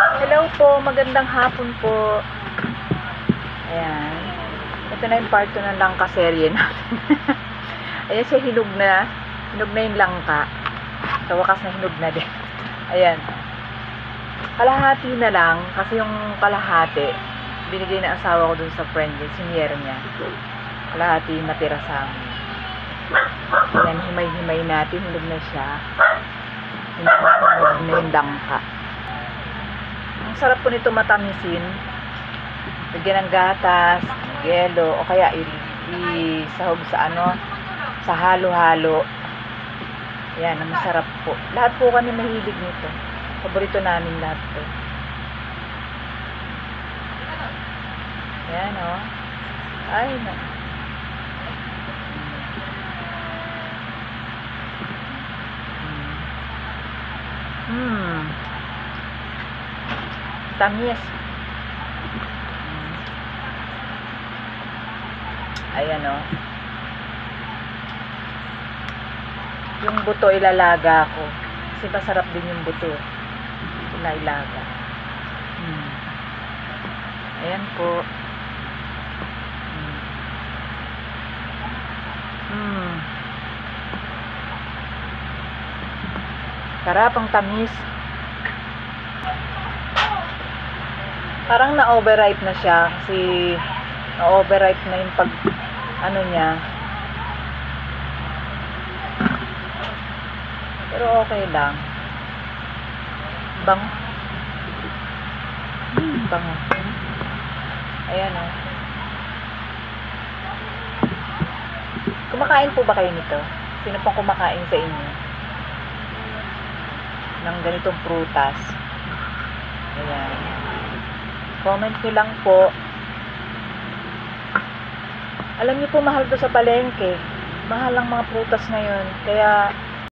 Hello po, magandang hapon po. Ayan. Ito na yung part 2 ng langka serye natin. Ayan siya, hinog na. Hinog na yung langka. Sa wakas na hinog na din. Ayan. Kalahati na lang, kasi yung kalahati, binigay na asawa ko dun sa friend niya, senior niya. Kalahati matira sa amin. Ayan, himay-himay natin, hinog na siya. Hinog na yung langka. Ang sarap po nito matamisin. Lagyan ng gatas, yelo, o kaya isahog sa sa halo-halo. Yan, ang masarap po. Lahat po kami mahilig nito. Paborito namin lahat po. Yan, o. Ay, na. Tamis. Ayan, o. Yung buto ilalaga ko. Kasi masarap din yung buto. Ilalaga. Ayan po. Sarap, ang tamis. Parang na-overripe na siya kasi na-overripe na yung niya. Pero okay lang. Bango. Bango. Ayan, o. Kumakain po ba kayo nito? Sino pang kumakain sa inyo ng ganitong prutas? Ayan. Comment nyo lang po. Alam niyo po, mahal to sa palengke. Mahal ang mga prutas ngayon. Kaya